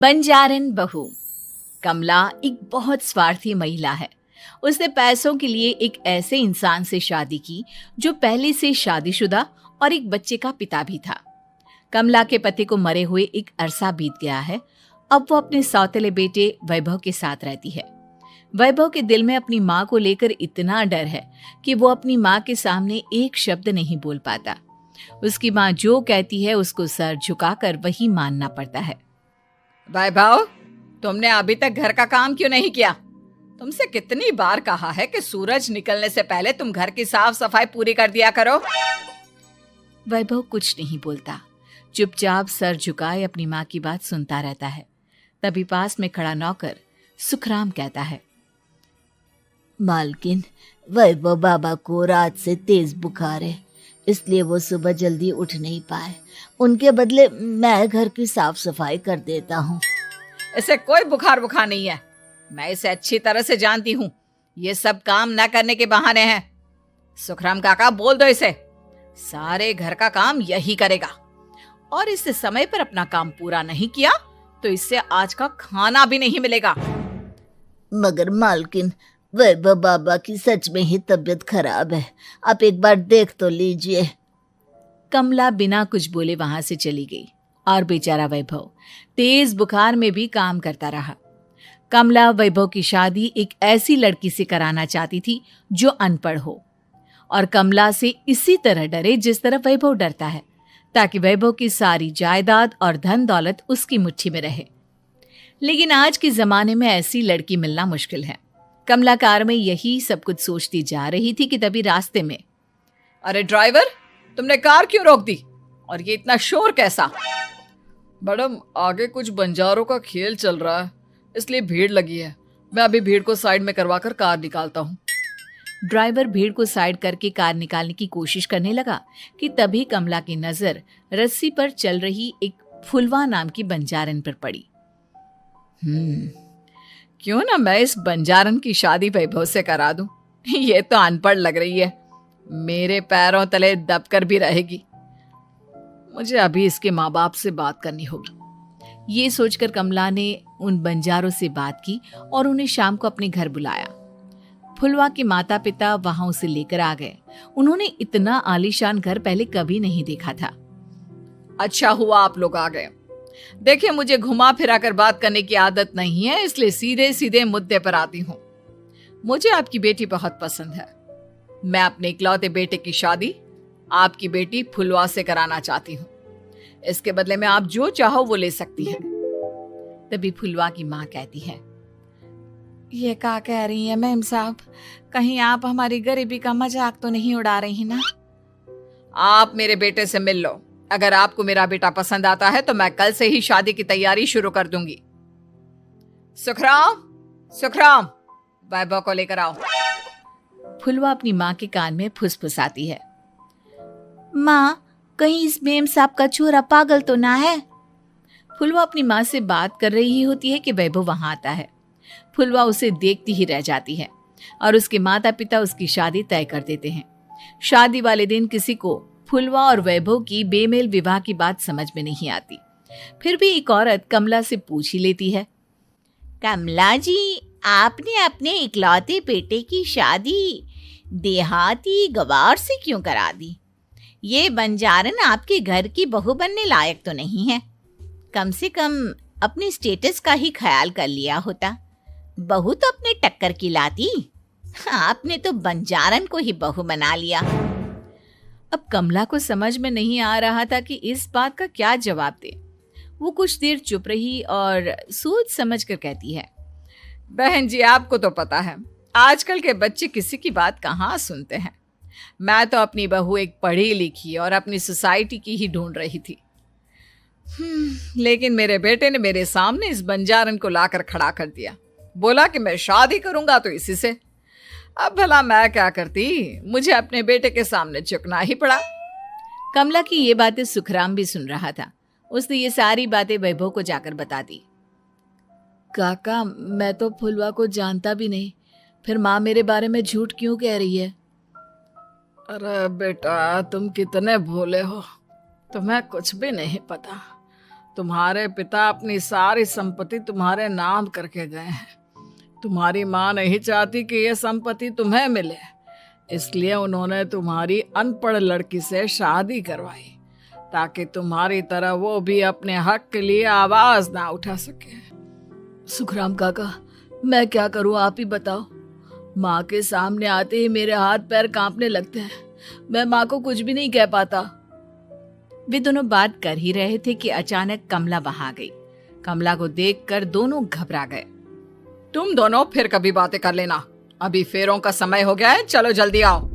बंजारन बहू। कमला एक बहुत स्वार्थी महिला है। उसने पैसों के लिए एक ऐसे इंसान से शादी की जो पहले से शादीशुदा और एक बच्चे का पिता भी था। कमला के पति को मरे हुए एक अरसा बीत गया है। अब वो अपने सौतेले बेटे वैभव के साथ रहती है। वैभव के दिल में अपनी माँ को लेकर इतना डर है कि वो अपनी माँ के सामने एक शब्द नहीं बोल पाता। उसकी माँ जो कहती है उसको सर झुकाकर वही मानना पड़ता है। वैभव, तुमने अभी तक घर का काम क्यों नहीं किया? तुमसे कितनी बार कहा है कि सूरज निकलने से पहले तुम घर की साफ सफाई पूरी कर दिया करो। वैभव कुछ नहीं बोलता, चुपचाप सर झुकाए अपनी माँ की बात सुनता रहता है। तभी पास में खड़ा नौकर सुखराम कहता है, मालकिन, वैभव बाबा को रात से तेज बुखार है, इसलिए वो सुबह जल्दी उठ नहीं पाए। उनके बदले मैं घर की साफ सफाई कर देता हूँ। इसे कोई बुखार नहीं है। मैं इसे अच्छी तरह से जानती हूँ। ये सब काम न करने के बहाने हैं। सुखराम काका, बोल दो इसे, सारे घर का काम यही करेगा। और इससे समय पर अपना काम पूरा नहीं किया तो इससे आज का खाना भी नहीं मिलेगा। मगर मालकिन, वैभव बाबा की सच में ही तबीयत खराब है, आप एक बार देख तो लीजिए। कमला बिना कुछ बोले वहां से चली गई और बेचारा वैभव तेज बुखार में भी काम करता रहा। कमला वैभव की शादी एक ऐसी लड़की से कराना चाहती थी जो अनपढ़ हो और कमला से इसी तरह डरे जिस तरह वैभव डरता है, ताकि वैभव की सारी जायदाद और धन दौलत उसकी मुट्ठी में रहे। लेकिन आज के जमाने में ऐसी लड़की मिलना मुश्किल है। कमला कार में यही सब कुछ सोचती जा रही थी कि तभी रास्ते में, अरे ड्राइवर, तुमने कार क्यों रोक दी? और ये इतना शोर कैसा? मैडम, आगे कुछ बंजारों का खेल चल रहा है, इसलिए भीड़ लगी है। मैं अभी भीड़ को साइड में करवाकर कार निकालता हूँ। ड्राइवर भीड़ को साइड करके कार निकालने की कोशिश करने लगा कि तभी कमला की नजर रस्सी पर चल रही एक फुलवा नाम की बंजारन पर पड़ी। क्यों ना मैं इस बंजारन की शादी वैभव से करा दूं? ये तो अनपढ़ लग रही है, मेरे पैरों तले दबकर भी रहेगी। मुझे अभी इसके माँ बाप से बात करनी होगी। ये सोचकर कमला ने उन बंजारों से बात की और उन्हें शाम को अपने घर बुलाया। फुलवा के माता पिता वहां उसे लेकर आ गए। उन्होंने इतना आलीशान घर पहले कभी नहीं देखा था। अच्छा हुआ आप लोग आ गए। देखिए, मुझे घुमा फिरा कर बात करने की आदत नहीं है, इसलिए सीधे सीधे मुद्दे पर आती हूँ। मुझे आपकी बेटी बहुत पसंद है। मैं अपने इकलौते बेटे की शादी आपकी बेटी फुलवा से कराना चाहती हूँ। इसके बदले में आप जो चाहो वो ले सकती हैं। तभी फुलवा की माँ कहती है, ये क्या कह रही है मैम साहब? कहीं आप हमारी गरीबी का मजाक तो नहीं उड़ा रही ना? आप मेरे बेटे से मिल लो। अगर आपको मेरा बेटा पसंद आता है तो मैं कल से ही शादी की तैयारी शुरू कर दूंगी। सुखराम, वैभव को लेकर आओ। फुलवा अपनी माँ के कान में फुसफुसाती है, माँ, कहीं इस मेम साहब का छोरा पागल तो ना है? फुलवा अपनी माँ से बात कर रही होती है कि वैभव वहां आता है। फुलवा उसे देखती ही रह जाती है और उसके माता पिता उसकी शादी तय कर देते हैं। शादी वाले दिन किसी को फुलवा और वैभव की बेमेल विवाह की बात समझ में नहीं आती। फिर भी एक औरत कमला से पूछ ही लेती है, कमला जी, आपने अपने इकलौते बेटे की शादी देहाती गवार से क्यों करा दी? ये बंजारन आपके घर की बहू बनने लायक तो नहीं है। कम से कम अपने स्टेटस का ही ख्याल कर लिया होता। बहू तो अपने टक्कर की लाती, आपने तो बंजारन को ही बहू बना लिया। अब कमला को समझ में नहीं आ रहा था कि इस बात का क्या जवाब दे। वो कुछ देर चुप रही और सोच समझ कर कहती है, बहन जी, आपको तो पता है आजकल के बच्चे किसी की बात कहाँ सुनते हैं। मैं तो अपनी बहू एक पढ़ी लिखी और अपनी सोसाइटी की ही ढूंढ रही थी। लेकिन मेरे बेटे ने मेरे सामने इस बंजारन को लाकर खड़ा कर दिया। बोला कि मैं शादी करूंगा तो इसी से। अब भला मैं क्या करती, मुझे अपने बेटे के सामने झुकना ही पड़ा। कमला की ये बातें सुखराम भी सुन रहा था। उसने ये सारी बातें वैभव को जाकर बता दी। काका, मैं तो फुलवा को जानता भी नहीं, फिर माँ मेरे बारे में झूठ क्यों कह रही है? अरे बेटा, तुम कितने भोले हो, तुम्हें कुछ भी नहीं पता। तुम्हारे पिता अपनी सारी संपत्ति तुम्हारे नाम करके गए हैं। तुम्हारी माँ नहीं चाहती कि यह संपत्ति तुम्हें मिले, इसलिए उन्होंने तुम्हारी अनपढ़ लड़की से शादी करवाई ताकि तुम्हारी तरह वो भी अपने हक के लिए आवाज ना उठा सके। सुखराम काका, मैं क्या करूं, आप ही बताओ। माँ के सामने आते ही मेरे हाथ पैर कांपने लगते हैं। मैं माँ को कुछ भी नहीं कह पाता। वे दोनों बात कर ही रहे थे कि अचानक कमला वहां आ गई। कमला को देखकर दोनों घबरा गए। तुम दोनों फिर कभी बातें कर लेना, अभी फेरों का समय हो गया है, चलो जल्दी आओ।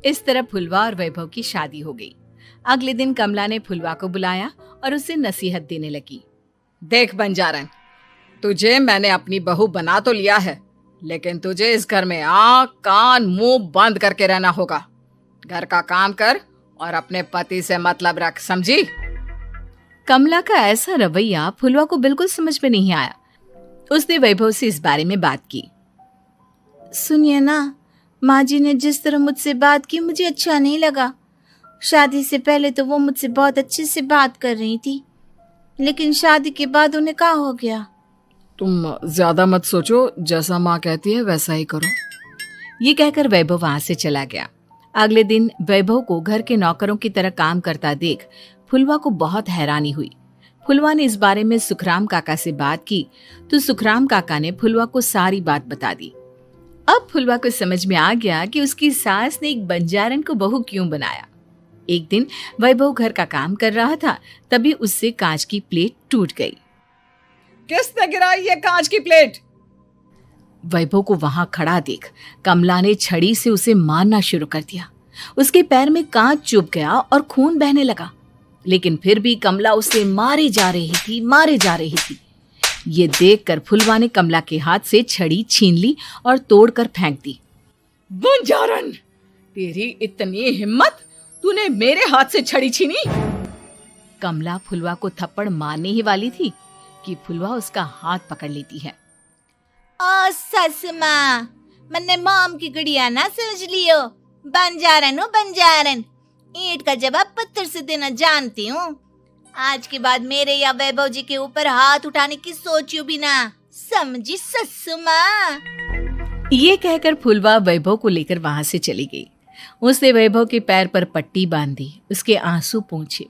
इस तरह फुलवा और वैभव की शादी हो गई। अगले दिन कमला ने फुलवा को बुलाया और उसे नसीहत देने लगी। देख बंजारन, तुझे मैंने अपनी बहू बना तो लिया है, लेकिन तुझे इस घर में आंख कान मुंह बंद करके रहना होगा। घर का काम कर और अपने पति से मतलब रख, समझी? कमला का ऐसा रवैया फुलवा को बिल्कुल समझ में नहीं आया। उसने वैभव से इस बारे में बात की। सुनिए ना, माँ जी ने जिस तरह मुझसे बात की मुझे अच्छा नहीं लगा। शादी से पहले तो वो मुझसे बहुत अच्छे से बात कर रही थी, लेकिन शादी के बाद उन्हें क्या हो गया? तुम ज्यादा मत सोचो, जैसा माँ कहती है वैसा ही करो। ये कहकर वैभव वहां से चला गया। अगले दिन वैभव को घर के नौकरों की तरह काम करता देख फुलवा को बहुत हैरानी हुई। फुलवा ने इस बारे में सुखराम काका से बात की तो सुखराम काका ने फुलवा को सारी बात बता दी। अब फुलवा को समझ में आ गया कि उसकी सास ने एक बंजारन को बहू क्यों बनाया। एक दिन वैभव घर का काम कर रहा था, तभी उससे कांच की प्लेट टूट गई। किसने गिराई ये कांच की प्लेट? वैभव को वहां खड़ा देख कमला ने छड़ी से उसे मारना शुरू कर दिया। उसके पैर में कांच चुभ गया और खून बहने लगा, लेकिन फिर भी कमला उसे मारे जा रही थी। ये देखकर फुलवा ने कमला के हाथ से छड़ी छीन ली और तोड़कर फेंक दी। बंजारन, तेरी इतनी हिम्मत, तूने मेरे हाथ से छड़ी छीनी? कमला फुलवा को थप्पड़ मारने ही वाली थी कि फुलवा उसका हाथ पकड़ लेती है। ओ सस माँ, मैंने मॉम की गुड़िया ना समझ लियो। बंजारन हो बंजारन, ईंट का जवाब पत्थर से देना जानती हूँ। आज के बाद मेरे या वैभव जी के ऊपर हाथ उठाने की सोचियो भी ना, समझी ससु माँ? ये कहकर फुलवा वैभव को लेकर वहां से चली गई। उसने वैभव के पैर पर पट्टी बांधी, उसके आंसू पोंछे।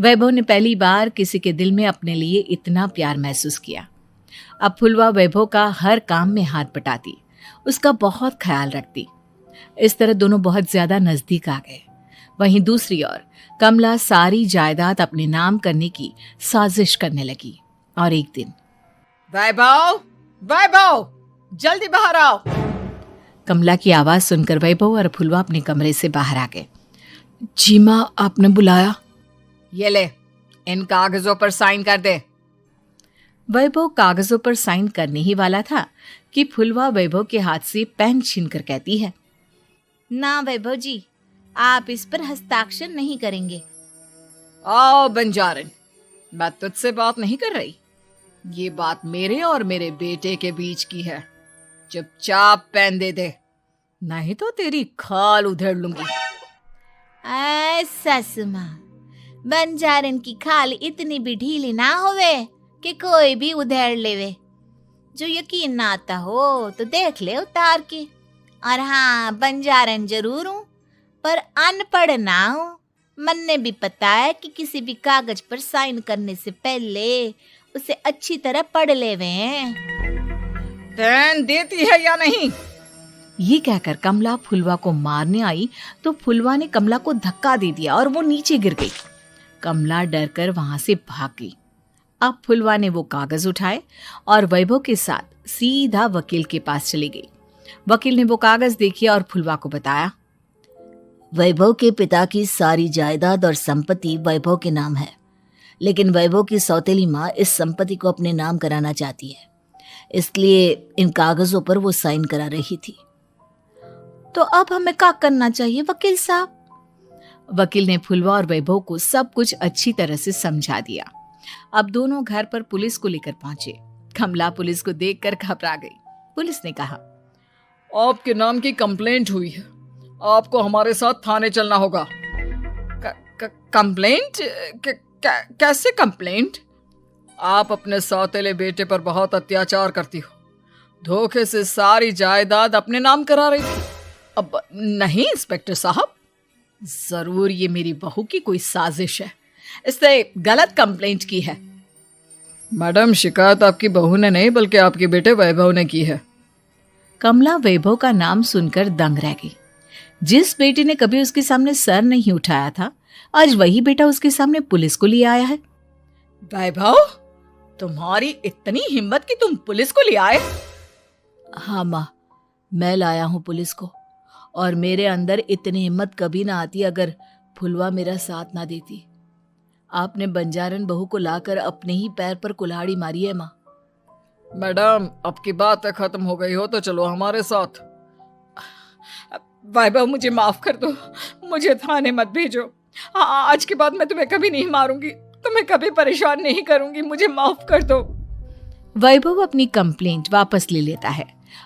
वैभव ने पहली बार किसी के दिल में अपने लिए इतना प्यार महसूस किया। अब फुलवा वैभव का हर काम में हाथ बटाती, उसका बहुत ख्याल रखती। इस तरह दोनों बहुत ज्यादा नजदीक आ गए। वहीं दूसरी ओर कमला सारी जायदाद अपने नाम करने की साजिश करने लगी। और एक दिन, वैभव, वैभव, जल्दी बाहर आओ। कमला की आवाज सुनकर वैभव और फुलवा अपने कमरे से बाहर आ गए। जी माँ, आपने बुलाया? ये ले, इन कागजों पर साइन कर दे। वैभव कागजों पर साइन करने ही वाला था कि फुलवा वैभव के हाथ से पेन छीनकर कहती है, ना वैभव जी, आप इस पर हस्ताक्षर नहीं करेंगे। आओ बंजारन, मैं तुझसे बात नहीं कर रही। ये बात मेरे और मेरे बेटे के बीच की है। चुपचाप पेन दे दे, नहीं तो तेरी खाल उधेड़ लूंगी। ससु माँ, बंजारन की खाल इतनी भी ढीली ना होवे कि कोई भी उधेड़ लेवे। जो यकीन ना आता हो तो देख ले उतार के। और हाँ, बंजारन जरूर हूँ पर अनपढ़ ना हूँ। मन्ने भी पता है कि किसी भी कागज पर साइन करने से पहले उसे अच्छी तरह पढ़ लेवे हैं। पेन देती है या नहीं? ये कहकर कमला फुलवा को मारने आई तो फुलवा ने कमला को धक्का दे दिया और वो नीचे गिर गई। कमला डरकर वहां से भाग गई। अब फुलवा ने वो कागज उठाए और वैभव के साथ सीधा वकील के पास चली गई। वकील ने वो कागज देखे और फुलवा को बताया, वैभव के पिता की सारी जायदाद और संपत्ति वैभव के नाम है, लेकिन वैभव की सौतेली माँ इस संपत्ति को अपने नाम कराना चाहती है, इसलिए इन कागजों पर वो साइन करा रही थी। तो अब हमें क्या करना चाहिए वकील साहब? वकील ने फुलवा और वैभव को सब कुछ अच्छी तरह से समझा दिया। अब दोनों घर पर पुलिस को लेकर पहुंचे। कमला पुलिस को देखकर घबरा गई। पुलिस ने कहा, आपके नाम की कंप्लेंट हुई है, आपको हमारे साथ थाने चलना होगा। कंप्लेंट? कैसे कंप्लेंट? आप अपने सौतेले बेटे पर बहुत अत्याचार करती हो, धोखे से सारी जायदाद अपने नाम करा रही थी। अब नहीं इंस्पेक्टर साहब, जरूर ये मेरी बहू की कोई साजिश है, इसने गलत कंप्लेंट की है। मैडम, शिकायत आपकी बहू ने नहीं बल्कि आपके बेटे वैभव ने की है। कमला वैभव का नाम सुनकर दंग रह गई। जिस बेटे ने कभी उसके सामने सर नहीं उठाया था, आज वही बेटा उसके सामने पुलिस को ले आया है। वैभव, तुम्हारी इतनी हिम्मत कि तुम पुलिस को ले आए? हाँ माँ, मैं लाया हूँ पुलिस को, और मेरे अंदर इतनी हिम्मत कभी ना आती अगर फुलवा मेरा साथ ना देती। आपने बंजारन बहू को लाकर अपने ही पैर पर कुल्हाड़ी मारी है माँ। मैडम, अब की बात खत्म हो गई हो तो चलो हमारे साथ। वैभव, मुझे माफ कर दो, मुझे थाने मत भेजो। आज के बाद मैं तुम्हें कभी नहीं मारूंगी, तुम्हें कभी परेशान नहीं करूंगी, मुझे माफ कर दो। वैभव अपनी कंप्लेंट वापस ले लेता है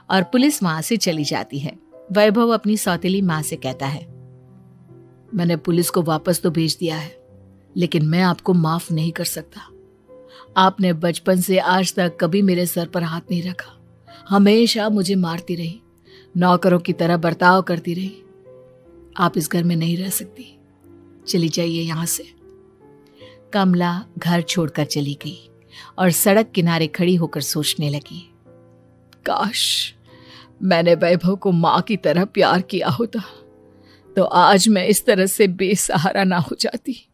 और पुलिस वहां से चली जाती है। वैभव अपनी सौतेली माँ से कहता है, मैंने पुलिस को वापस तो भेज दिया है, लेकिन मैं आपको माफ नहीं कर सकता। आपने बचपन से आज तक कभी मेरे सर पर हाथ नहीं रखा, हमेशा मुझे मारती रही, नौकरों की तरह बर्ताव करती रही। आप इस घर में नहीं रह सकती, चली जाइए यहां से। कमला घर छोड़कर चली गई और सड़क किनारे खड़ी होकर सोचने लगी, काश मैंने वैभव को माँ की तरह प्यार किया होता तो आज मैं इस तरह से बेसहारा ना हो जाती।